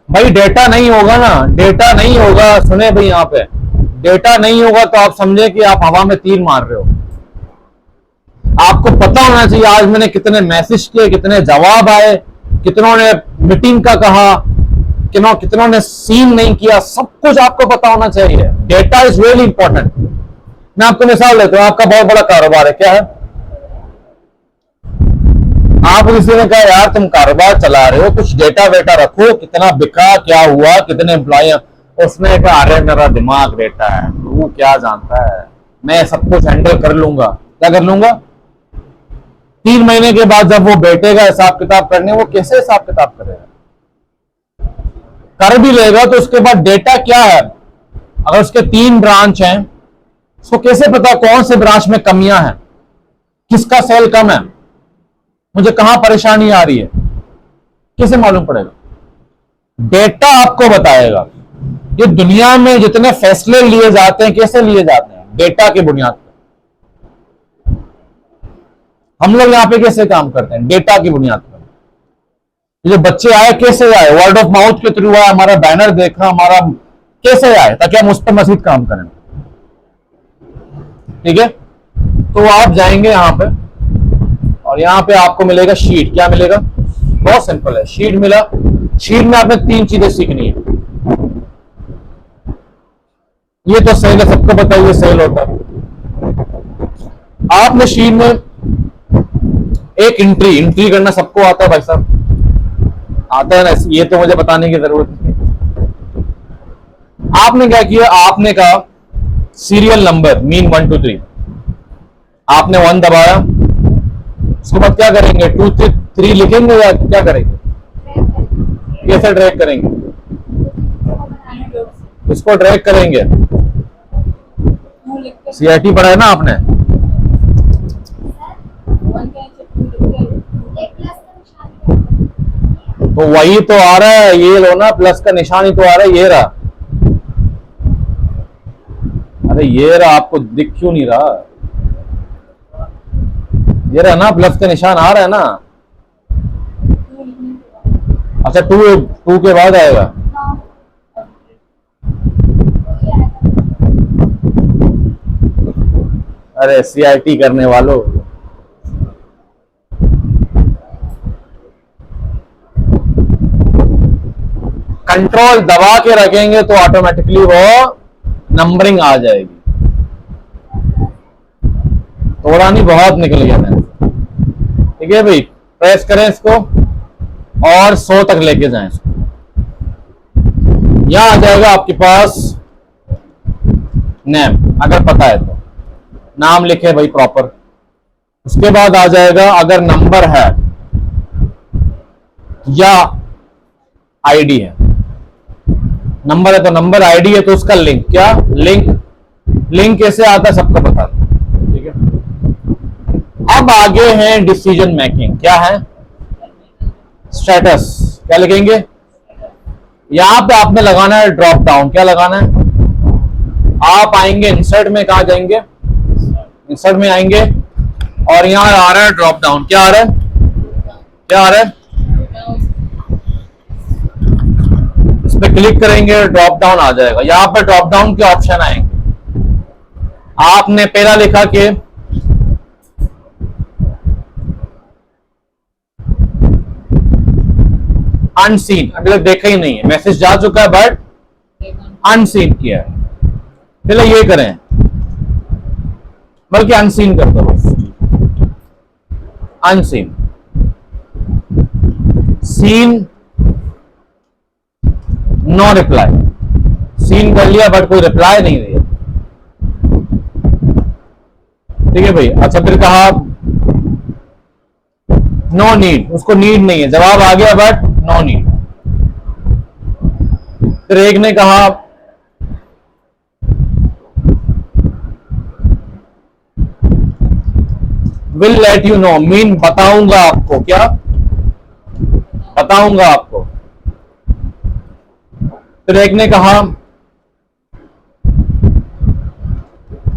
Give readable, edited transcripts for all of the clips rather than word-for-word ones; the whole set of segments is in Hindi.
भाई डेटा नहीं होगा ना, डेटा नहीं होगा, सुने भाई यहाँ पे डेटा नहीं होगा तो आप समझे कि आप हवा में तीर मार रहे हो। आपको पता होना चाहिए आज मैंने कितने मैसेज किए, कितने जवाब आए, कितनों ने मीटिंग का कहा, कितनों ने सीन नहीं किया, सब कुछ आपको पता होना चाहिए। Data is really important. मैं आपको मिसाल देता हूं, आपका बहुत बड़ा कारोबार है, क्या है? आप किसी ने कहा यार तुम कारोबार चला रहे हो, कुछ डेटा वेटा रखो, कितना बिका, क्या हुआ, कितने एम्प्लॉय। उसने कहा अरे मेरा दिमाग डेटा है, तू क्या जानता है, मैं सब कुछ हैंडल कर लूंगा। क्या कर लूंगा? 3 महीने के बाद जब वो बैठेगा हिसाब किताब करने, वो कैसे हिसाब किताब करेगा? कर भी लेगा तो उसके बाद डेटा क्या है? अगर उसके 3 ब्रांच हैं, उसको कैसे पता कौन से ब्रांच में कमियां हैं, किसका सेल कम है, मुझे कहां परेशानी आ रही है, कैसे मालूम पड़ेगा? डेटा आपको बताएगा। ये दुनिया में जितने फैसले लिए जाते हैं कैसे लिए जाते हैं? डेटा की बुनियाद पर। हम लोग यहां पे कैसे काम करते हैं? डेटा की बुनियाद पर। ये जो बच्चे आए कैसे आए? वर्ड ऑफ माउथ के थ्रू आए, हमारा बैनर देखा, हमारा कैसे आए, ताकि हम उस पर मजीद काम करें। ठीक है, तो आप जाएंगे यहां पे और यहां पे आपको मिलेगा शीट। क्या मिलेगा? बहुत सिंपल है, शीट मिला। शीट में आपने 3 चीजें सीखनी है। ये तो सेल है, सबको पता है ये सेल होता है। आपने शीट में एक एंट्री करना सबको आता है भाई साहब, आता है ना? ये तो मुझे बताने की जरूरत नहीं। आपने क्या किया? आपने कहा सीरियल नंबर मीन 1 2 3। आपने 1 दबाया, उसके बाद क्या करेंगे? 2 3 लिखेंगे या क्या करेंगे? कैसे ड्रैग करेंगे? इसको ड्रैग करेंगे। सीआईटी पढ़ा है ना आपने? तो वही तो आ रहा है, ये लो ना, प्लस का निशान ही तो आ रहा है, ये रहा। अरे ये रहा, आपको दिख क्यों नहीं रहा? ये रहा ना, प्लस का निशान आ रहा है ना। अच्छा, 2 के बाद आएगा। अरे सीआईटी करने वालों, कंट्रोल दबा के रखेंगे तो ऑटोमेटिकली वो नंबरिंग आ जाएगी। थोड़ा नहीं, बहुत निकल गया मैंने। ठीक है भाई, प्रेस करें इसको और 100 तक लेके जाएं इसको। यहां आ जाएगा आपके पास नेम, अगर पता है तो नाम लिखे भाई प्रॉपर। उसके बाद आ जाएगा अगर नंबर है या आईडी है। नंबर है तो नंबर, आईडी है तो उसका लिंक। क्या लिंक कैसे आता है सबको पता है। ठीक है, अब आगे है डिसीजन मेकिंग। क्या है? स्टेटस। क्या लिखेंगे? यहां पे आपने लगाना है ड्रॉप डाउन। क्या लगाना है? आप आएंगे इंसर्ट में, कहा जाएंगे? इंसर्ट में आएंगे और यहां आ रहा है ड्रॉप डाउन। क्या आ रहा है? क्या आ रहा है? इस पे क्लिक करेंगे, ड्रॉप डाउन आ जाएगा। यहां पर ड्रॉप डाउन के ऑप्शन आएंगे। आपने पहला लिखा कि अनसीन, अभी तक देखा ही नहीं है, मैसेज जा चुका है बट अनसीन किया है। पहले ये करें, बल्कि अनसीन कर दो बस। Unseen, seen, no reply. Seen कर लिया बट कोई रिप्लाई नहीं दिया। ठीक है भाई। अच्छा, फिर कहा नो नीड, उसको नीड नहीं है, जवाब आ गया बट नो नीड। फिर एक ने कहा will let you know, mean बताऊंगा आपको। क्या बताऊंगा आपको? फिर एक ने कहा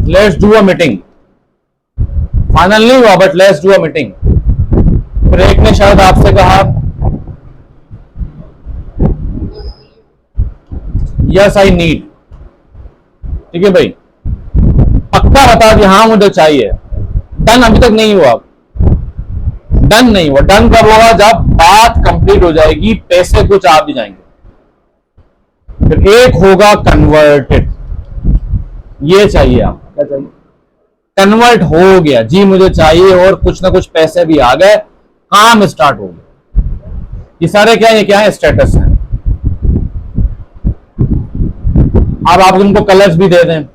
let's do a meeting. Final नहीं हुआ but let's do a meeting. फिर एक ने शायद आपसे कहा यस आई नीड, ठीक है भाई, पक्का बता दिया हाँ मुझे चाहिए। डन अभी तक नहीं हुआ, डन नहीं हुआ। डन कब होगा? जब बात कंप्लीट हो जाएगी, पैसे कुछ आ भी जाएंगे। फिर एक होगा कन्वर्टेड, ये चाहिए आप, क्या चाहिए? कन्वर्ट हो गया जी, मुझे चाहिए, और कुछ ना कुछ पैसे भी आ गए, काम स्टार्ट हो गया। ये सारे क्या है? क्या है? स्टेटस है। अब आप उनको कलर्स भी दे दें।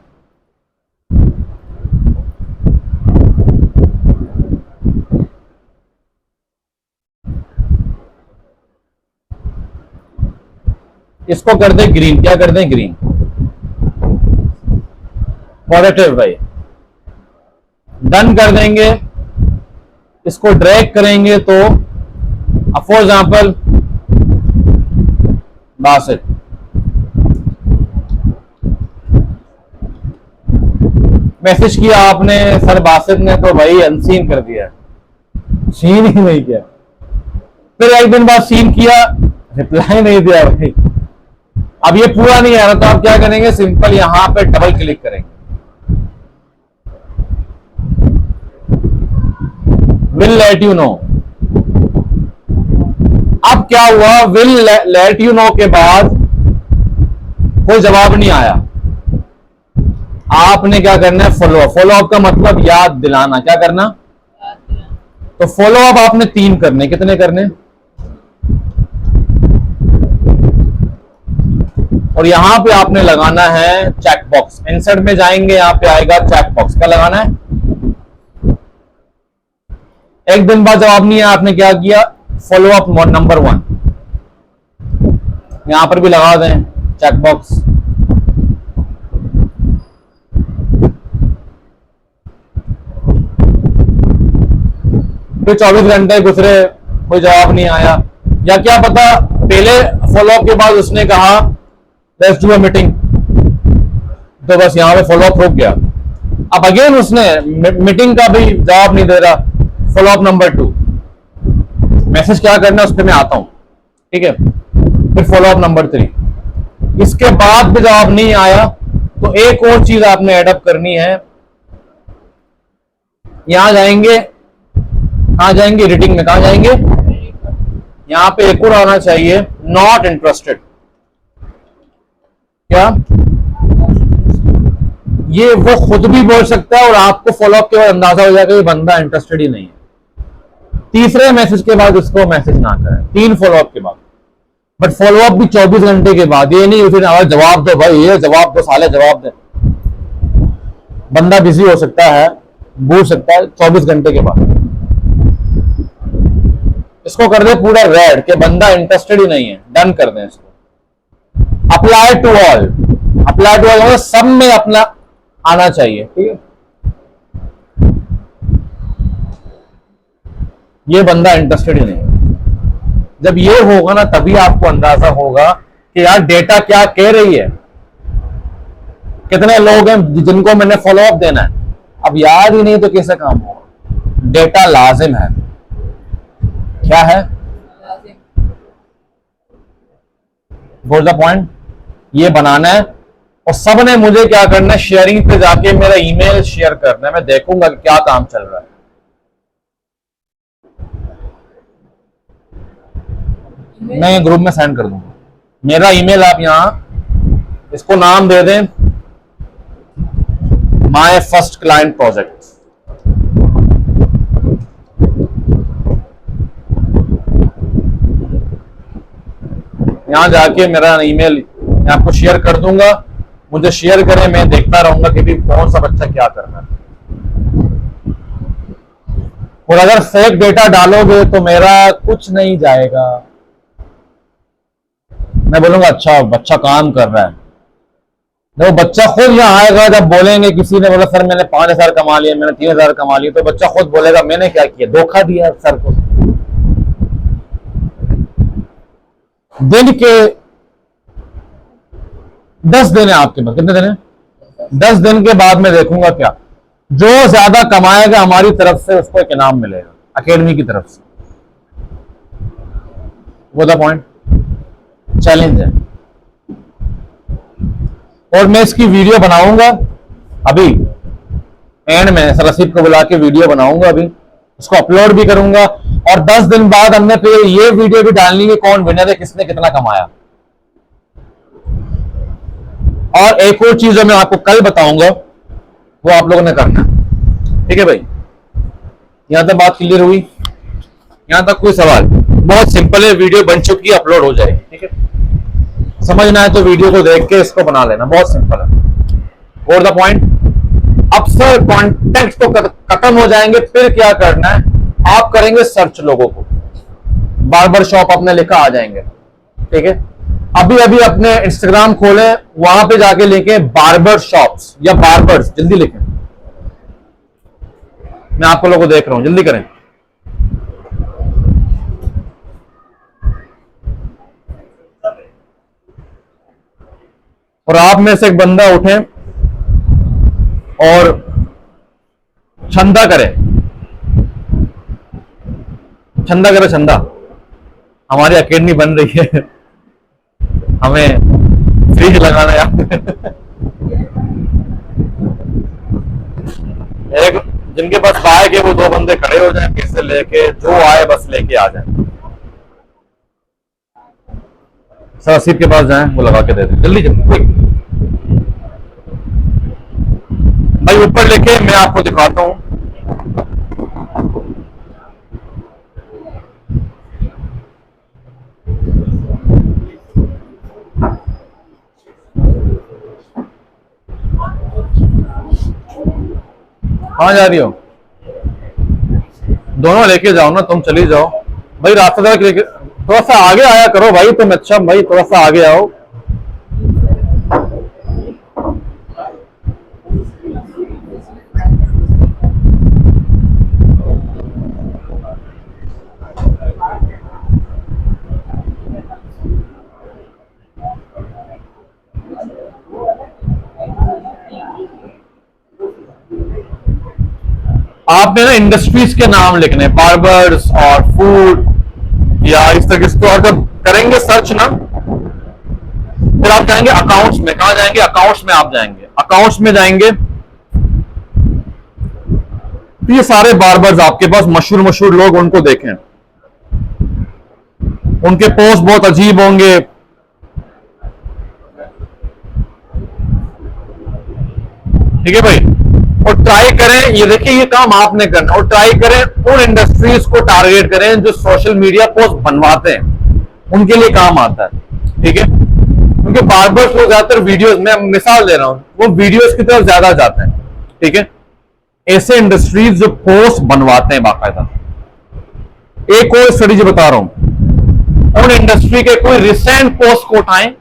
इसको कर दें ग्रीन, क्या कर दें? ग्रीन, पॉजिटिव भाई। डन कर देंगे, इसको ड्रैग करेंगे तो फॉर एग्जाम्पल बासित, मैसेज किया आपने सर बासित ने, तो भाई अनसीन कर दिया, सीन ही नहीं किया। फिर एक दिन बाद सीन किया, रिप्लाई नहीं दिया भाई। अब ये पूरा नहीं आ रहा, तो आप क्या करेंगे? सिंपल यहां पे डबल क्लिक करेंगे, विल लेट यू नो। अब क्या हुआ? विल लेट यू नो के बाद कोई जवाब नहीं आया। आपने क्या करना है? Follow up. फॉलो अप का मतलब याद दिलाना, क्या करना? तो फॉलो अप आपने 3 करने, कितने करने? और यहां पे आपने लगाना है चेक बॉक्स। इंसर्ट में जाएंगे, यहां पे आएगा चेक बॉक्स, क्या लगाना है? एक दिन बाद जवाब नहीं आया, आपने क्या किया? फॉलो अप नंबर 1, यहां पर भी लगा दें चेक बॉक्स। फिर 24 घंटे गुजरे, कोई जवाब नहीं आया, या क्या पता पहले फॉलो अप के बाद उसने कहा लेट्स डू अ मीटिंग, तो बस यहां पे फॉलो अप रुक गया। अब अगेन उसने मीटिंग का भी जवाब नहीं दे रहा, फॉलो अप नंबर 2, मैसेज क्या करना है उस पर मैं आता हूं, ठीक है। फिर फॉलो अप नंबर 3, इसके बाद भी जवाब नहीं आया, तो एक और चीज आपने एडअप करनी है। यहां जाएंगे, कहां जाएंगे? रीडिंग में, कहां जाएंगे? यहां पे एक और आना चाहिए, नॉट इंटरेस्टेड। क्या ये वो खुद भी बोल सकता है और आपको फॉलो अप के बाद अंदाजा हो जाएगा ये बंदा इंटरेस्टेड ही नहीं है। तीसरे मैसेज के बाद उसको मैसेज ना करें, 3 फॉलो अप के बाद, बट फॉलो अप भी 24 घंटे के बाद। ये नहीं उसे जवाब दो भाई, ये जवाब दो साले, जवाब दे। बंदा बिजी हो सकता है, भूल सकता है 24 घंटे के बाद। इसको कर दे पूरा रेड के बंदा इंटरेस्टेड ही नहीं है, डन कर दें इसको। Apply to all, apply to all सब में अपना आना चाहिए, ठीक है। ये बंदा इंटरेस्टेड ही नहीं। जब ये होगा ना, तभी आपको अंदाजा होगा कि यार डेटा क्या कह रही है। कितने लोग हैं जिनको मैंने फॉलो अप देना है, अब याद ही नहीं तो कैसे काम होगा। डेटा लाजिम है, क्या है? गो द पॉइंट, ये बनाना है। और सब ने मुझे क्या करना है? शेयरिंग पे जाके मेरा ईमेल शेयर करना है, मैं देखूंगा कि क्या काम चल रहा है। मैं ग्रुप में सेंड कर दूंगा मेरा ईमेल। आप यहां इसको नाम दे दें माय फर्स्ट क्लाइंट प्रोजेक्ट। यहां जाके मेरा ईमेल मैं आपको शेयर कर दूंगा, मुझे शेयर करें, मैं देखता रहूंगा कि भी कौन सा बच्चा क्या कर रहा है। और अगर फेक डेटा डालोगे तो मेरा कुछ नहीं जाएगा। मैं बोलूंगा अच्छा बच्चा काम कर रहा है। देखो बच्चा खुद यहाँ आएगा, जब बोलेंगे किसी ने बोला सर मैंने 5,000 कमा लिया, मैंने 3,000 कमा लिया, तो बच्चा खुद बोलेगा मैंने क्या किया, धोखा दिया सर को। दिन के 10 दिन है आपके पास, कितने दिन है? 10 दिन के बाद मैं देखूंगा क्या जो ज्यादा कमाएगा हमारी तरफ से उसको एक इनाम मिलेगा अकेडमी की तरफ से। वो द पॉइंट, चैलेंज है। और मैं इसकी वीडियो बनाऊंगा अभी एंड में, सरसीप को बुला के वीडियो बनाऊंगा अभी, उसको अपलोड भी करूंगा और 10 दिन बाद हमने फिर ये वीडियो भी डालनी है कौन विनर है, किसने कितना कमाया। और एक और चीज मैं आपको कल बताऊंगा, वो आप लोगों ने करना, ठीक है भाई। यहां तक बात क्लियर हुई? यहां तक कोई सवाल? बहुत सिंपल है, वीडियो बन चुकी है, अपलोड हो जाएगी, ठीक है। समझना है तो वीडियो को देख के इसको बना लेना, बहुत सिंपल है। और द पॉइंट, अब सर कॉन्टेक्ट तो खत्म हो जाएंगे, फिर क्या करना है, आप करेंगे सर्च लोगों को, बार्बर शॉप अपने लिखा आ जाएंगे, ठीक है। अभी अभी अपने इंस्टाग्राम खोलें, वहां पे जाके लिखें बार्बर शॉप्स या बार्बर्स, जल्दी लिखें, मैं आप लोगों को देख रहा हूं, जल्दी करें। और आप में से एक बंदा उठे और चंदा करे, चंदा करे, चंदा। हमारी एकेडमी बन रही है, हमें फ्रिज लगाना है एक जिनके पास बाइक है वो 2 बंदे खड़े हो जाएं, पैसे लेके, जो आए बस लेके आ जाए। सरसीप के पास जाएं, वो लगा के दे दें, जल्दी जल्दी भाई, ऊपर लेके मैं आपको दिखाता हूं। कहां जा रही हो? दोनों लेके जाओ ना, तुम चली जाओ भाई, रास्ता तक लेके, थोड़ा सा आगे आया करो भाई तुम, अच्छा भाई थोड़ा सा आगे आओ। आपने ना इंडस्ट्रीज के नाम लिखने, बार्बर्स और फूड या इस तरह के, और जब करेंगे सर्च ना, फिर आप जाएंगे अकाउंट्स में। कहां जाएंगे? अकाउंट्स में आप जाएंगे, अकाउंट्स में जाएंगे तो ये सारे बार्बर्स आपके पास मशहूर मशहूर लोग, उनको देखें, उनके पोस्ट बहुत अजीब होंगे, ठीक है भाई। और ट्राई करें, ये देखिए ये काम आपने करना, और ट्राई करें उन इंडस्ट्रीज को टारगेट करें जो सोशल मीडिया पोस्ट बनवाते हैं, उनके लिए काम आता है, ठीक है। क्योंकि बार्बर्स लोग ज्यादातर वीडियोस, मैं मिसाल दे रहा हूं, वो वीडियोस की तरफ ज्यादा जाते हैं, ठीक है। ऐसे इंडस्ट्रीज जो पोस्ट बनवाते हैं बाकायदा। एक और स्टडी जो बता रहा हूं, उन इंडस्ट्री के कोई रिसेंट पोस्ट को उठाएं,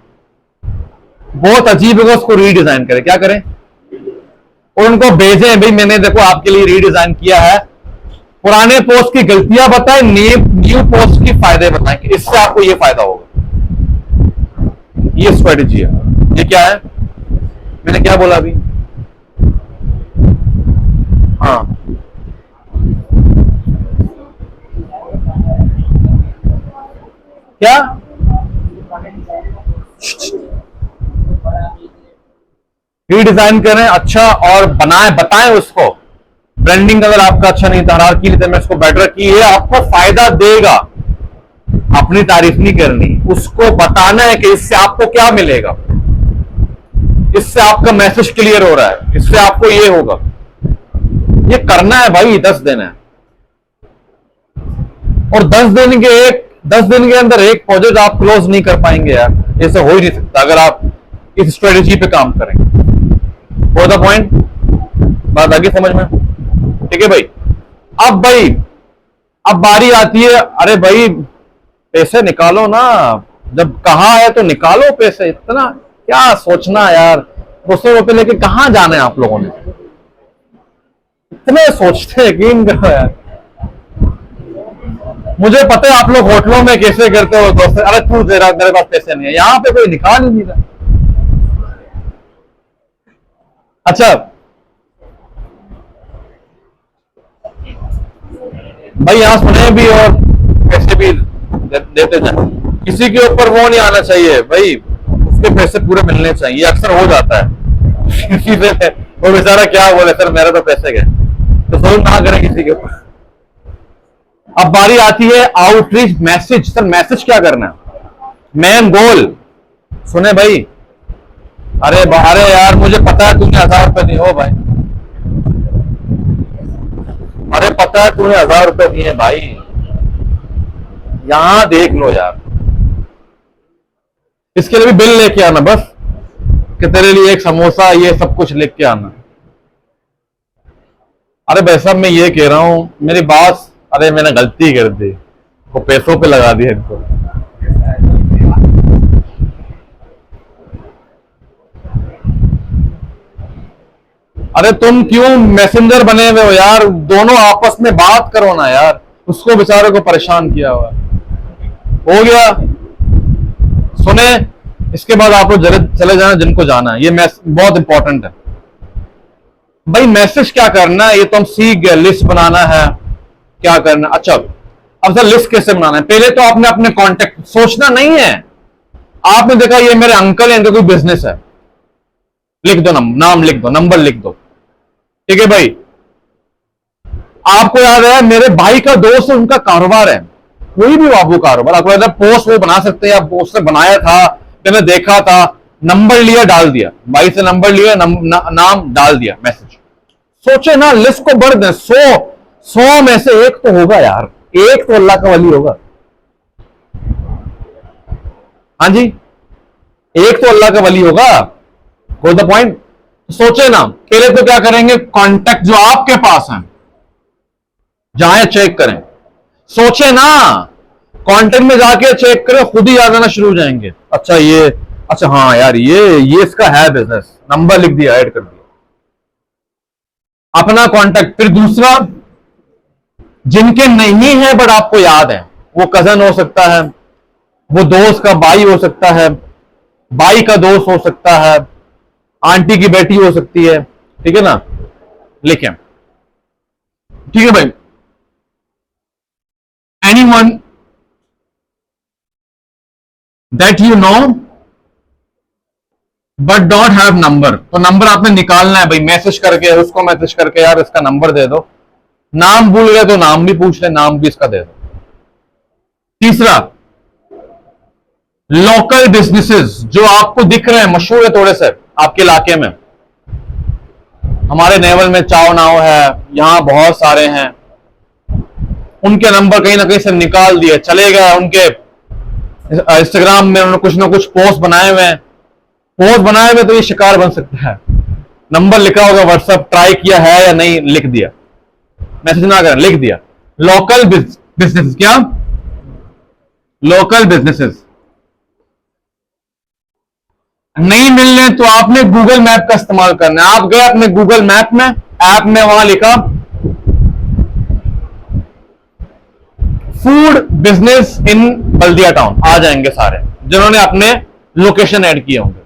बहुत अजीब है, उसको रीडिजाइन करें, क्या करें, और उनको भेजें, भाई मैंने देखो आपके लिए रीडिजाइन किया है, पुराने पोस्ट की गलतियां बताएं, न्यू पोस्ट की फायदे बताएं कि इससे आपको ये फायदा होगा। ये स्ट्रेटेजी है। ये क्या है, मैंने क्या बोला अभी? हाँ, क्या रीडिजाइन करें, अच्छा, और बनाए, बताएं उसको। ब्रांडिंग अगर आपका अच्छा नहीं था, हालांकि मैं इसको बेटर की, ये आपको फायदा देगा। अपनी तारीफ नहीं करनी, उसको बताना है कि इससे आपको क्या मिलेगा, इससे आपका मैसेज क्लियर हो रहा है, इससे आपको ये होगा, ये करना है भाई। 10 दिन है, और 10 दिन के अंदर एक प्रोजेक्ट आप क्लोज नहीं कर पाएंगे यार, ऐसे हो ही नहीं सकता अगर आप इस स्ट्रेटेजी पे काम करें। फॉर द पॉइंट, बात आगे समझ में, ठीक है भाई। अब बारी आती है, अरे भाई पैसे निकालो ना, जब कहा है तो निकालो पैसे, इतना क्या सोचना यार, 200 रुपए लेके कहां जाना है आप लोगों ने, इतने सोचते हैं कि इनका यार। मुझे पता है आप लोग होटलों में कैसे करते हो दोस्त, अरे तू दे रहा, मेरे पास पैसे नहीं है, यहां पे कोई निकाल ही नहीं रहा। अच्छा भाई, यहां सुने भी और पैसे भी देते जाए, किसी के ऊपर वो नहीं आना चाहिए भाई, उसके पैसे पूरे मिलने चाहिए, ये अक्सर हो जाता है। किसी से वो बेचारा क्या बोले, सर मेरे तो पैसे गए, तो जरूर ना करें किसी के ऊपर। अब बारी आती है आउटरीच मैसेज। सर मैसेज क्या करना है, मेन गोल सुने भाई। अरे यार मुझे पता है तूने 1000 रुपए दिए हो भाई, अरे पता है तूने 1000 रुपए दिए भाई, यहां देख लो यार, इसके लिए भी बिल लेके आना बस, कि तेरे लिए एक समोसा ये सब कुछ लेके आना। अरे भाई साहब मैं ये कह रहा हूं मेरी बात, अरे मैंने गलती कर दी, वो पैसों पे लगा दिया इनको। अरे तुम क्यों मैसेंजर बने हुए हो यार, दोनों आपस में बात करो ना यार, उसको बेचारे को परेशान किया हुआ हो गया। सुने, इसके बाद आप लोग चले जाना जिनको जाना है, ये बहुत इंपॉर्टेंट है भाई। मैसेज क्या करना है ये तो हम सीख गए, लिस्ट बनाना है क्या करना। अच्छा अब सर लिस्ट कैसे बनाना है, पहले तो आपने अपने कॉन्टेक्ट सोचना नहीं है। आपने देखा ये मेरे अंकल है, इनका कोई बिजनेस है, लिख दो नाम लिख दो, नंबर लिख दो, ठीक है भाई। आपको याद है मेरे भाई का दोस्त है, उनका कारोबार है, कोई भी बाबू कारोबार, आपको याद है पोस्ट वो बना सकते हैं, उसने बनाया था, मैंने देखा था, नंबर लिया डाल दिया, भाई से नंबर लिया, नाम डाल दिया, मैसेज। सोचे ना लिस्ट को बढ़ दें, 100 में से एक तो होगा यार, एक तो अल्लाह का वली होगा। हाँ जी, एक तो अल्लाह का वली होगा, गो द पॉइंट। सोचे ना, पहले तो क्या करेंगे, कांटेक्ट जो आपके पास हैं जहां चेक करें। सोचे ना, कांटेक्ट में जाके चेक करें, खुद ही याद आना शुरू हो जाएंगे। अच्छा ये, अच्छा हाँ यार ये इसका है बिजनेस, नंबर लिख दिया, ऐड कर दिया अपना कांटेक्ट। फिर दूसरा, जिनके नहीं है बट आपको याद है, वो कजन हो सकता है, वो दोस्त का भाई हो सकता है, भाई का दोस्त हो सकता है, आंटी की बेटी हो सकती है, ठीक है ना, लिखें, ठीक है भाई। Anyone that you know but don't have number, तो नंबर आपने निकालना है भाई, मैसेज करके, उसको मैसेज करके, यार इसका नंबर दे दो। नाम भूल गए तो नाम भी पूछ ले, नाम भी इसका दे दो। तीसरा, लोकल बिजनेसेस जो आपको दिख रहे हैं, मशहूर है थोड़े से आपके इलाके में, हमारे नेवल में चाव नाव है, यहां बहुत सारे हैं, उनके नंबर कहीं ना कहीं से निकाल दिए, चले गए उनके इंस्टाग्राम में, उन्होंने कुछ ना कुछ पोस्ट बनाए हुए हैं, पोस्ट बनाए हुए तो ये शिकार बन सकता है। नंबर लिखा होगा व्हाट्सएप, ट्राई किया है या नहीं, लिख दिया, मैसेज ना करें, लिख दिया। लोकल बिजनेस, क्या लोकल बिजनेसेस नहीं मिलने तो आपने गूगल मैप का इस्तेमाल करना है। आप गए अपने गूगल मैप में, ऐप में, वहां लिखा food business in Baldia town, आ जाएंगे सारे जिन्होंने अपने लोकेशन ऐड किए होंगे,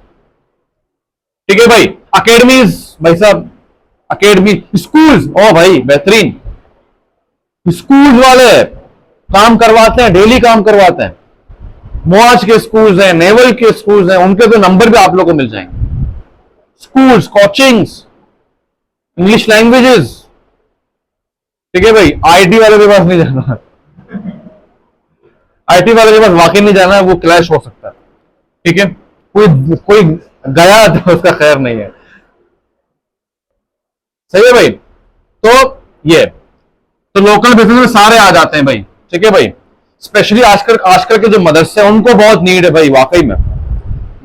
ठीक है भाई। अकेडमीज, भाई साहब अकेडमी, स्कूल्स, ओ भाई बेहतरीन, स्कूल वाले काम करवाते हैं, डेली काम करवाते हैं, मोआज के स्कूल्स हैं, नेवल के स्कूल्स हैं, उनके तो नंबर भी आप लोगों को मिल जाएंगे। स्कूल्स, कोचिंग्स, इंग्लिश लैंग्वेजेस, ठीक है भाई। आईटी वाले के पास नहीं जाना, आईटी वाले के पास वाकई नहीं जाना, वो क्लैश हो सकता है, ठीक है। कोई गया तो उसका खैर नहीं है, सही है भाई। तो ये तो लोकल बिजनेस में सारे आ जाते हैं भाई, ठीक है भाई। स्पेशली आजकल के जो मदरसे हैं उनको बहुत नीड है भाई, वाकई में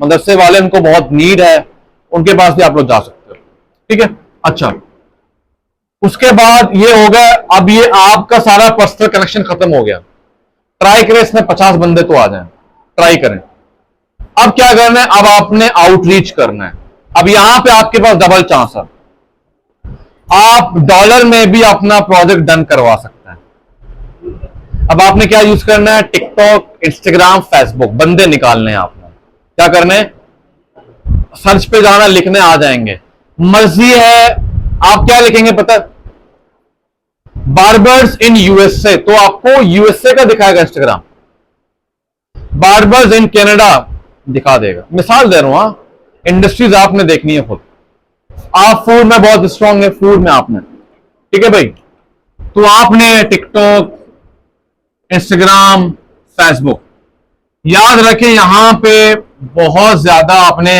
मदरसे वाले उनको बहुत नीड है, उनके पास भी आप लोग जा सकते हो, ठीक है। अच्छा उसके बाद ये हो गया, अब ये आपका सारा पर्सनल कनेक्शन खत्म हो गया। ट्राई करें इसमें 50 बंदे तो आ जाएं, ट्राई करें। अब क्या करना है, अब आपने आउटरीच करना है। अब यहां पे आपके पास डबल चांस है, आप डॉलर में भी अपना प्रोजेक्ट डन करवा सकते हैं। अब आपने क्या यूज करना है, टिकटॉक, इंस्टाग्राम, फेसबुक, बंदे निकालने हैं आपने। क्या करने, सर्च पे जाना, लिखने आ जाएंगे, मर्जी है आप क्या लिखेंगे पता, बार्बर्स इन यूएसए, तो आपको यूएसए का दिखाएगा इंस्टाग्राम। बार्बर्स इन कनाडा, दिखा देगा। मिसाल दे रहा हूं, हाँ, इंडस्ट्रीज आपने देखनी है खुद। आप फूड में बहुत स्ट्रांग है, फूड में आपने, ठीक है भाई, तो आपने टिकटॉक, इंस्टाग्राम, फेसबुक, याद रखें यहां पे बहुत ज्यादा आपने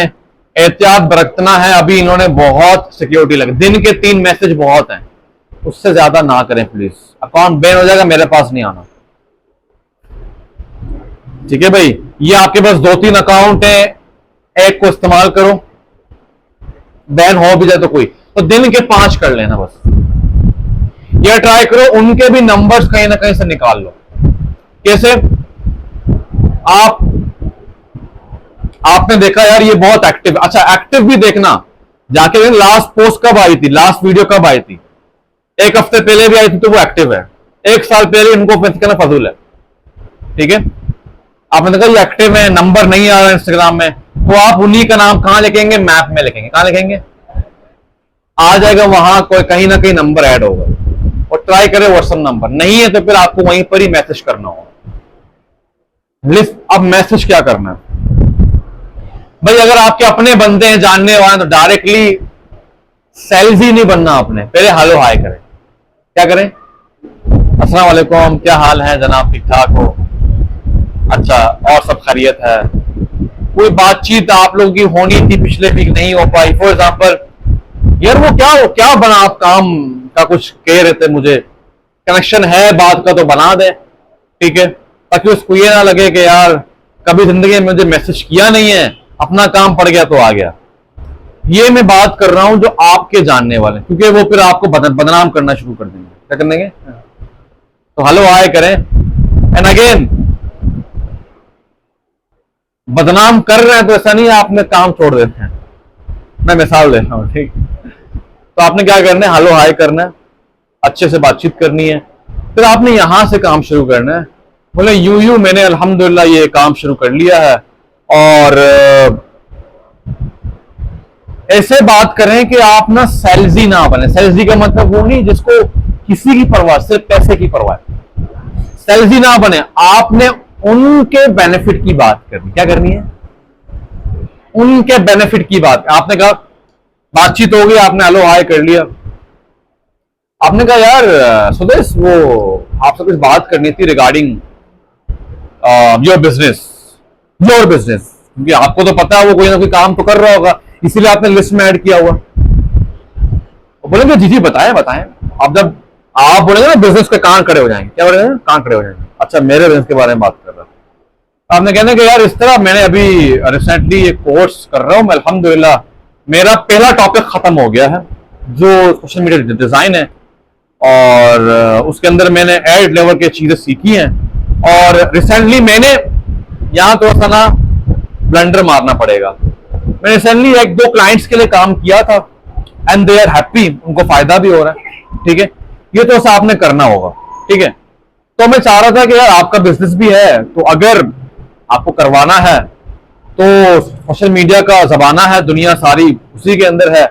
एहतियात बरतना है। अभी इन्होंने बहुत सिक्योरिटी लगी, दिन के 3 मैसेज बहुत हैं, उससे ज्यादा ना करें प्लीज, अकाउंट बैन हो जाएगा, मेरे पास नहीं आना। ठीक है भाई, ये आपके पास 2-3 अकाउंट है, एक को इस्तेमाल करो, बैन हो भी जाए तो कोई, तो दिन के 5 कर लेना बस। ये ट्राई करो, उनके भी नंबर्स कहीं ना कहीं से निकाल लो। कैसे? आपने देखा यार ये बहुत एक्टिव, अच्छा एक्टिव भी देखना, जाके लास्ट पोस्ट कब आई थी, लास्ट वीडियो कब आई थी, 1 हफ्ते पहले भी आई थी तो वो एक्टिव है, 1 साल पहले इनको करना फजूल है। ठीक है, आपने देखा ये एक्टिव है, नंबर नहीं आ रहा इंस्टाग्राम में, तो आप उन्हीं का नाम कहां लिखेंगे, मैप में लिखेंगे, कहां लिखेंगे, आ जाएगा वहां, कोई कहीं ना कहीं नंबर ऐड होगा, और ट्राई करें व्हाट्सएप नंबर, नहीं है तो फिर आपको वहीं पर ही मैसेज करना होगा। लिस्ट, अब मैसेज क्या करना है भाई, अगर आपके अपने बंदे हैं, जानने वाले, तो डायरेक्टली सेल्स ही नहीं बनना आपने, पहले हेलो हाय करें। क्या करें? अस्सलाम वालेकुम, क्या हाल है जनाब, ठीक ठाक हो, अच्छा और सब खैरियत है। कोई बातचीत आप लोगों की होनी थी पिछले वीक, नहीं हो पाई, फॉर एग्जाम्पल यार वो क्या बना, आप काम का कुछ कह रहे थे मुझे, कनेक्शन है बात का तो बना दे, ठीक है, ताकि उसको ये ना लगे कि यार कभी जिंदगी में मुझे मैसेज किया नहीं है, अपना काम पड़ गया तो आ गया। ये मैं बात कर रहा हूं जो आपके जानने वाले, क्योंकि वो फिर आपको बदनाम करना शुरू कर देंगे। क्या कर देंगे? तो हेलो हाय करें, एंड अगेन बदनाम कर रहे हैं तो ऐसा नहीं है आपने काम छोड़ देते हैं, मैं मिसाल दे रहा हूं, ठीक। तो आपने क्या करना है, हेलो हाय करना है, अच्छे से बातचीत करनी है, फिर आपने यहां से काम शुरू करना है। बोले यूं मैंने अल्हम्दुलिल्लाह ये काम शुरू कर लिया है, और ऐसे बात करें कि आप ना सेल्सी ना बने। सेल्सी का मतलब वो नहीं जिसको किसी की परवाह, सिर्फ पैसे की परवाह, सेल्सी ना बने। आपने उनके बेनिफिट की बात करनी। क्या करनी है? उनके बेनिफिट की बात। आपने कहा बातचीत हो गई, आपने हेलो हाय कर लिया, आपने कहा यार सुदेश वो आपसे कुछ बात करनी थी रिगार्डिंग योर बिजनेस, क्योंकि आपको तो पता है वो कोई ना कोई काम तो कर रहा होगा, इसीलिए आपने लिस्ट में ऐड किया हुआ। बोलेंगे जी बताएं। अब जब आप बोलेंगे ना बिजनेस के कान खड़े हो जाएंगे। क्या बोलेंगे? कान खड़े हो जाएंगे। अच्छा मेरे बिजनेस के बारे में बात कर रहा हूं। आपने कहना कि यार इस तरह मैंने अभी रिसेंटली एक कोर्स कर रहा हूं मैं, अल्हम्दुलिल्लाह मेरा पहला टॉपिक खत्म हो गया है जो सोशल मीडिया डिजाइन है, और उसके अंदर मैंने एड लेवल की चीजें सीखी हैं, और रिसेंटली मैंने यहां थोड़ा सा ना ब्लंडर मारना पड़ेगा, मैंने रिसेंटली 1-2 क्लाइंट्स के लिए काम किया था, एंड दे आर हैप्पी, उनको फायदा भी हो रहा है। ठीक है, ये तो ऐसा आपने करना होगा। ठीक है, तो मैं चाह रहा था कि यार आपका बिजनेस भी है, तो अगर आपको करवाना है तो सोशल मीडिया का जमाना है, दुनिया सारी उसी के अंदर है।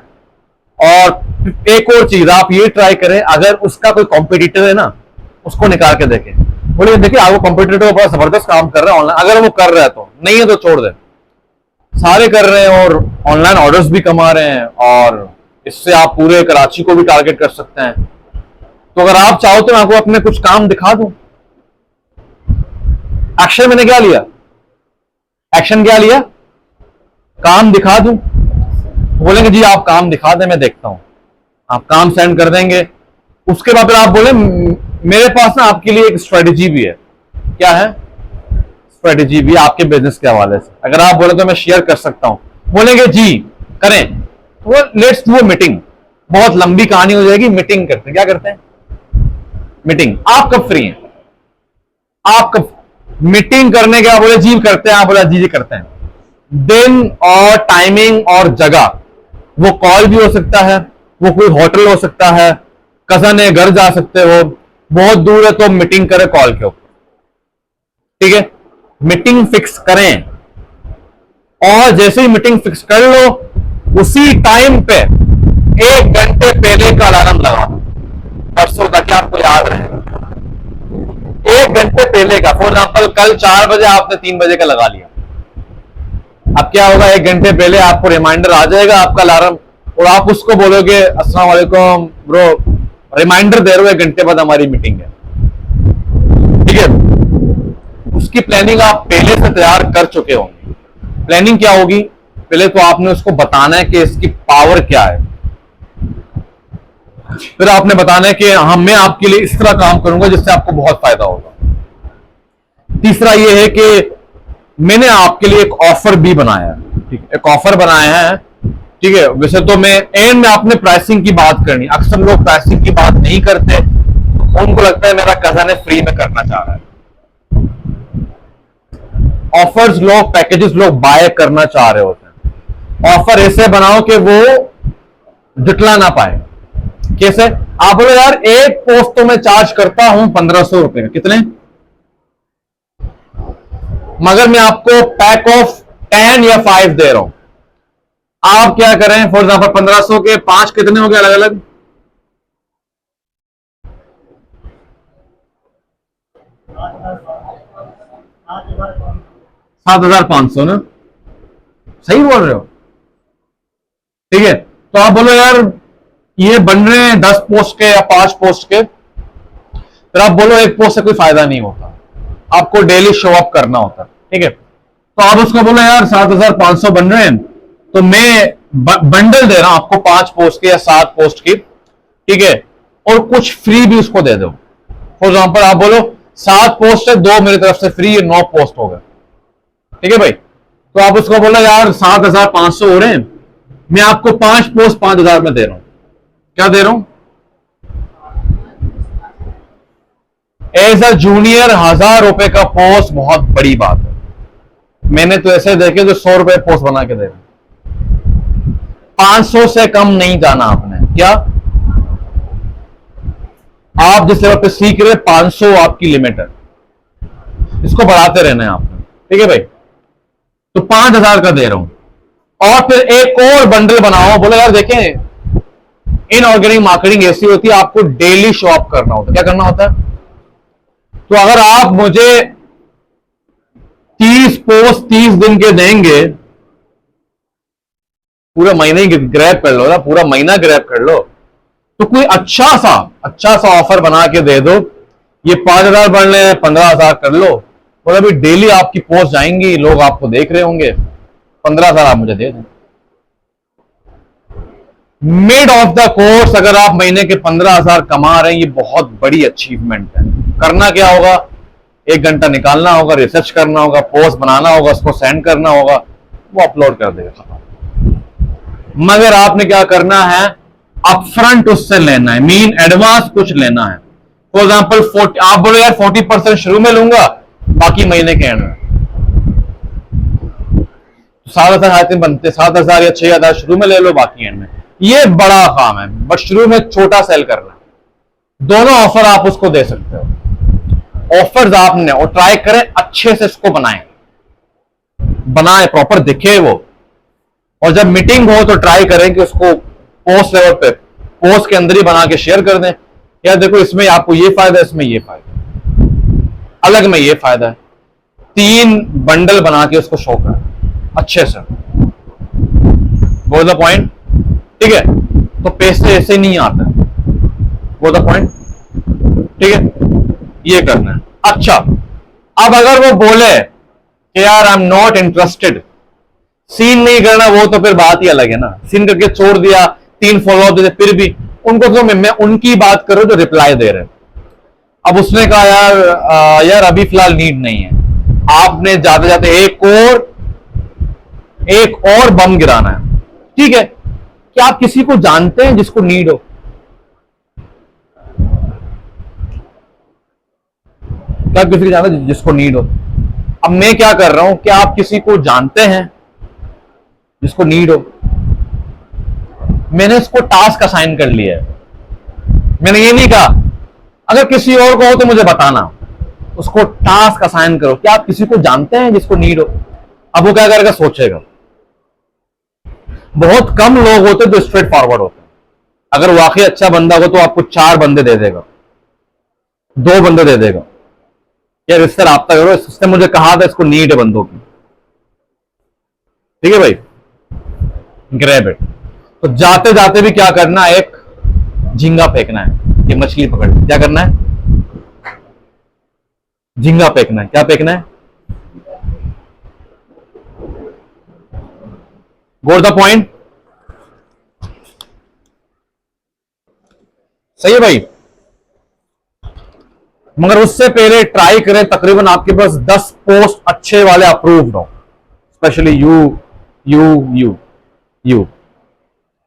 और एक और चीज आप ये ट्राई करें, अगर उसका कोई कॉम्पिटिटर है ना, उसको निकाल के देखें। बोले देखिए आपको कॉम्पिटिटर बड़ा जबरदस्त काम कर रहा है ऑनलाइन, अगर वो कर रहा है तो, नहीं है तो छोड़ दे। सारे कर रहे हैं और ऑनलाइन ऑर्डर्स भी कमा रहे हैं, और इससे आप पूरे कराची को भी टारगेट कर सकते हैं। तो अगर आप चाहो तो मैं आपको अपने कुछ काम दिखा दूं। एक्शन मैंने क्या लिया? एक्शन क्या लिया? काम दिखा दूं। बोलेंगे जी आप काम दिखा दें, मैं देखता हूं। आप काम सेंड कर देंगे, उसके बाद फिर आप बोले मेरे पास ना आपके लिए एक स्ट्रेटेजी भी है। क्या है? स्ट्रेटेजी भी आपके बिजनेस के हवाले से, अगर आप बोले तो मैं शेयर कर सकता हूं। बोलेंगे जी करें, तो लेट्स डू अ मीटिंग। बहुत लंबी कहानी हो जाएगी, मीटिंग करते हैं। क्या करते हैं? मीटिंग। आप कब फ्री हैं? आप कब मीटिंग करने के? आप बोले जी करते हैं, आप बोला जी करते हैं। दिन और टाइमिंग और जगह, वो कॉल भी हो सकता है, वो कोई होटल हो सकता है, कजन है घर जा सकते हो, बहुत दूर है तो मीटिंग करें कॉल के ऊपर। ठीक है, मीटिंग फिक्स करें, और जैसे ही मीटिंग फिक्स कर लो उसी टाइम पे 1 घंटे पहले का अलार्म लगाओ, परसों का, क्या आपको याद रहे, 1 घंटे पहले का। फॉर एग्जाम्पल कल 4 बजे आपने 3 बजे का लगा लिया, अब क्या होगा, 1 घंटे पहले आपको रिमाइंडर आ जाएगा, आपका अलार्म, और आप उसको बोलोगे अस्सलाम वालेकुम ब्रो, रिमाइंडर दे रहे हो 1 घंटे बाद हमारी मीटिंग है। ठीक है, उसकी प्लानिंग आप पहले से तैयार कर चुके होंगे। प्लानिंग क्या होगी, पहले तो आपने उसको बताना है कि इसकी पावर क्या है, फिर आपने बताना है कि हाँ मैं आपके लिए इस तरह काम करूंगा जिससे आपको बहुत फायदा होगा। तीसरा यह है कि मैंने आपके लिए एक ऑफर भी बनाया है। ठीक है, एक ऑफर बनाया है। ठीक है, वैसे तो मैं एंड में आपने प्राइसिंग की बात करनी, अक्सर लोग प्राइसिंग की बात नहीं करते, उनको लगता है मेरा कजन है फ्री में करना चाह रहा है। ऑफर्स लोग, पैकेजेस लोग बाय करना चाह रहे होते हैं। ऑफर ऐसे बनाओ कि वो जुटला ना पाए। कैसे? आप बोलो यार एक पोस्ट तो मैं चार्ज करता हूं 1500 रुपए, कितने, मगर मैं आपको पैक ऑफ 10 या 5 दे रहा हूं। आप क्या करें, फॉर एग्जाम्पल 1500 के 5 कितने हो गए अलग अलग, 7500 ना, सही बोल रहे हो। ठीक है, तो आप बोलो यार ये बन रहे हैं 10 पोस्ट के या 5 पोस्ट के, फिर आप बोलो एक पोस्ट से कोई फायदा नहीं होता, आपको डेली शो अप करना होता। ठीक है, तो आप उसको बोलो यार 7500 बन रहे हैं, तो मैं बंडल दे रहा हूं आपको 5 पोस्ट के या 7 पोस्ट की। ठीक है, और कुछ फ्री भी उसको दे दो। फॉर एग्जाम्पल आप बोलो 7 पोस्ट है, 2 मेरी तरफ से फ्री, 9 पोस्ट हो गए। ठीक है भाई, तो आप उसको बोलो यार 7500 हो रहे हैं, मैं आपको 5 पोस्ट 5000 में दे रहा हूं। क्या दे रहा हूं? एज अ जूनियर 1000 रुपए का पोस्ट बहुत बड़ी बात है। मैंने तो ऐसे देखे जो 100 रुपए पोस्ट बना के दे रहे, 500 से कम नहीं जाना आपने। क्या आप जिस लेवल पे सीख रहे 500 आपकी लिमिट है, इसको बढ़ाते रहना है आपने। ठीक है भाई, तो 5000 का दे रहा हूं, और फिर एक और बंडल बनाओ। बोलो यार देखें इनऑर्गेनिक मार्केटिंग ऐसी होती है, आपको डेली शो अप करना होता है। क्या करना होता है? तो अगर आप मुझे 30 पोस्ट 30 दिन के देंगे, पूरा महीने ग्रैब कर लो ना, पूरा महीना ग्रैब कर लो, तो कोई अच्छा सा ऑफर बना के दे दो। ये 5000 बढ़ ले, 15000 कर लो, और अभी डेली आपकी पोस्ट जाएंगी, लोग आपको देख रहे होंगे, 15000 आप मुझे दे दें। मिड ऑफ द कोर्स अगर आप महीने के 15000 कमा रहे हैं, ये बहुत बड़ी अचीवमेंट है। करना क्या होगा, 1 घंटा निकालना होगा, रिसर्च करना होगा, पोस्ट बनाना होगा, उसको सेंड करना होगा, वो अपलोड कर देगा। मगर आपने क्या करना है, अपफ्रंट उससे लेना है, मीन एडवांस कुछ लेना है। फॉर एग्जाम्पल 40, आप बोलो यार 40% शुरू में लूंगा, बाकी महीने के एंड में। 7000 आते बनते, 7000 या 6000 शुरू में ले लो, बाकी एंड में। ये बड़ा काम है, बट शुरू में छोटा सेल करना। दोनों ऑफर आप उसको दे सकते हो। ऑफर्स आपने और ट्राई करें, अच्छे से इसको बनाए प्रॉपर दिखे वो। और जब मीटिंग हो तो ट्राई करें कि उसको पोस्ट लेवल पे, पोस्ट के अंदर ही बना के शेयर कर दें। यार देखो इसमें आपको ये फायदा है, इसमें ये फायदा, अलग में ये फायदा है। 3 बंडल बना के उसको शो करें अच्छे से, वो द पॉइंट। ठीक है, तो पैसे ऐसे नहीं आते, वो द पॉइंट। ठीक है, ये करना है। अच्छा, अब अगर वो बोले कि यार I am not interested, seen नहीं करना, वो तो फिर बात ही अलग है ना। सीन करके छोड़ दिया, 3 फॉलोअप दे, फिर भी उनको तो मैं उनकी बात करूं जो रिप्लाई दे रहे। अब उसने कहा यार अभी फिलहाल नीड नहीं है, आपने जाते जाते एक और बम गिराना है। ठीक है, क्या आप किसी को जानते हैं जिसको नीड हो? क्या आप किसी को जानते हैं जिसको नीड हो? अब मैं क्या कर रहा हूं, क्या आप किसी को जानते हैं जिसको नीड हो? मैंने इसको टास्क असाइन कर लिया है। मैंने ये नहीं कहा अगर किसी और को हो तो मुझे बताना, उसको टास्क असाइन करो। क्या आप किसी को जानते हैं जिसको नीड हो? अब वो क्या करेगा, सोचेगा। बहुत कम लोग होते जो स्ट्रेट फॉरवर्ड होते हैं। अगर वाकई अच्छा बंदा हो तो आपको 4 बंदे दे देगा, 2 बंदे दे देगा, यार इससे राब्ता करो, इसने मुझे कहा था इसको नीड है बंदों की। ठीक है भाई, ग्रैब इट। तो जाते जाते भी क्या करना है, एक झींगा फेंकना है, ये मछली पकड़, क्या करना है, झींगा फेंकना है। क्या फेंकना है, गो द पॉइंट। सही है भाई, मगर उससे पहले ट्राई करें तकरीबन आपके पास 10 पोस्ट अच्छे वाले अप्रूव्ड हो, स्पेशली यू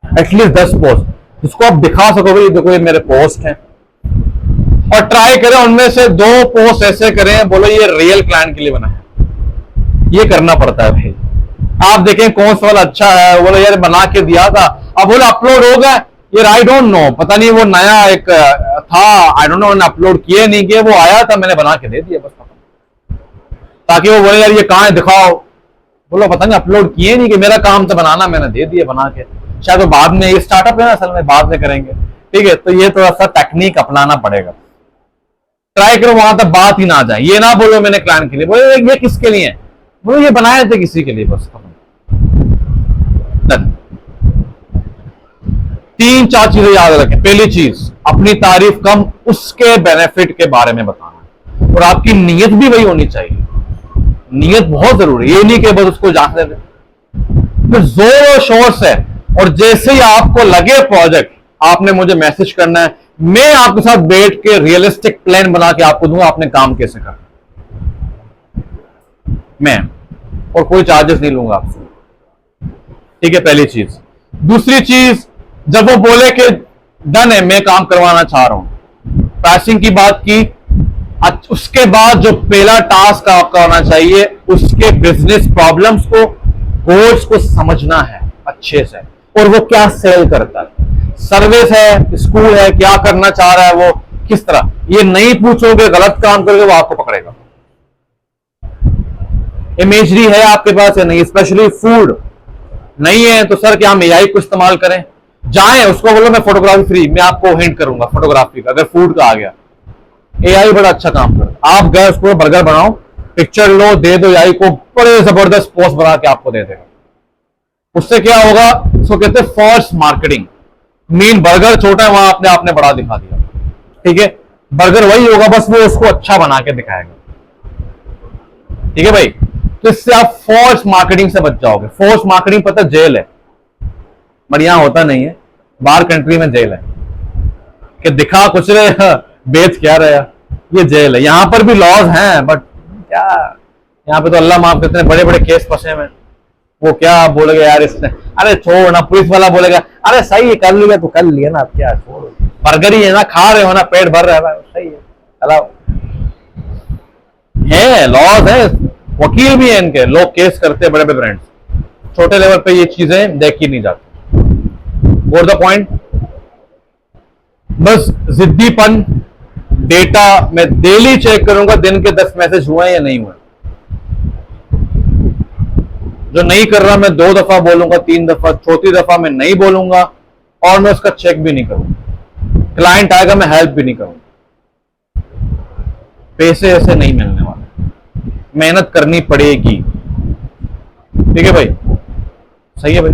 एटलीस्ट 10 पोस्ट जिसको आप दिखा सको भाई देखो ये मेरे पोस्ट हैं। और ट्राई करें उनमें से 2 पोस्ट ऐसे करें, बोलो ये रियल क्लाइंट के लिए बना है। ये करना पड़ता है भाई। आप देखें कौन सा वाला अच्छा है, बोलो यार बना के दिया था, अब बोलो अपलोड हो गया, यार आई डोंट नो, पता नहीं वो नया एक था, आई डोंट नो अपलोड किए नहीं किए, वो आया था मैंने बना के दे दिया बस, ताकि वो बोले यार ये कहां है दिखाओ, बोलो पता नहीं अपलोड किए नहीं कि मेरा काम था बनाना, मैंने दे दिया बना के, शायद वो बाद में, ये स्टार्टअप है ना असल में, बाद में करेंगे। ठीक है, तो ये थोड़ा सा टेक्निक अपनाना पड़ेगा। ट्राई करो वहां तक बात ही ना जाए, ये ना बोलो मैंने क्लाइंट के लिए, बोले ये किसके लिए है, बोलो ये बनाए थे किसी के लिए बस। डन। 3-4 चीजें याद रखें। पहली चीज, अपनी तारीफ कम, उसके बेनिफिट के बारे में बताना, और आपकी नीयत भी वही होनी चाहिए, नीयत बहुत जरूरी है, ये नहीं कि बस उसको जाने दे, फिर जोर और शोर से, और जैसे ही आपको लगे प्रोजेक्ट, आपने मुझे मैसेज करना है, मैं आपके साथ बैठ के रियलिस्टिक प्लान बना के आपको दूंगा आपने काम कैसे करना, मैं, और कोई चार्जेस नहीं लूंगा आपसे। ठीक है, पहली चीज। दूसरी चीज, जब वो बोले कि डन है मैं काम करवाना चाह रहा हूं, पैसिंग की बात की, उसके बाद जो पहला टास्क आपका होना चाहिए, उसके बिजनेस प्रॉब्लम्स को, गोल्स को समझना है अच्छे से, और वो क्या सेल करता है, सर्विस है, स्कूल है, क्या करना चाह रहा है वो, किस तरह। ये नहीं पूछोगे गलत काम करोगे, वो आपको पकड़ेगा। इमेजरी है आपके पास या नहीं, स्पेशली फूड नहीं है तो सर क्या हम एआई को इस्तेमाल करें, जाएं उसको बोलो मैं फोटोग्राफी फ्री, मैं आपको हिंट करूंगा फोटोग्राफी का, अगर फूड का आ गया एआई बड़ा अच्छा काम करता है। आप गए उसको बर्गर बनाओ, पिक्चर लो, दे दो एआई को, बड़े जबरदस्त पोस्ट बना के आपको दे देगा। उससे क्या होगा, उसको कहते हैं फॉल्स मार्केटिंग। मीन बर्गर छोटा है वहां आपने बड़ा दिखा दिया, ठीक है, बर्गर वही होगा, बस वो उसको अच्छा बना के दिखाएगा। ठीक है भाई, तो इससे आप फॉल्स मार्केटिंग से बच जाओगे। फॉल्स मार्केटिंग पता जेल है, पर यहां होता नहीं है, बाहर कंट्री में जेल है कि दिखा कुछ रहे बेच क्या रहा, ये जेल है। यहां पर भी लॉज हैं, बट क्या, यहां पे तो अल्लाह माफ करते हैं, बड़े बड़े केस फंसे में, वो क्या बोलेगा यार इसने, अरे छोड़ ना, पुलिस वाला बोलेगा अरे सही है कर लिया तो कर लिया ना, अब क्या छोड़, बर्गर ही है ना, खा रहे हो ना, पेट भर रहा है, सही है चलाओ। है लॉज है, वकील भी है इनके, लोग केस करते हैं बड़े बड़े ब्रांड्स, छोटे लेवल पे ये चीजें देखी नहीं जाती। Go the point. बस जिद्दीपन, डेटा मैं डेली चेक करूंगा दिन के 10 मैसेज हुए या नहीं हुए, जो नहीं कर रहा मैं 2 दफा बोलूंगा, 3 दफा, चौथी दफा मैं नहीं बोलूंगा, और मैं उसका चेक भी नहीं करूंगा। क्लाइंट आएगा मैं हेल्प भी नहीं करूंगा, पैसे ऐसे नहीं मिलने वाले, मेहनत करनी पड़ेगी। ठीक है भाई, सही है भाई।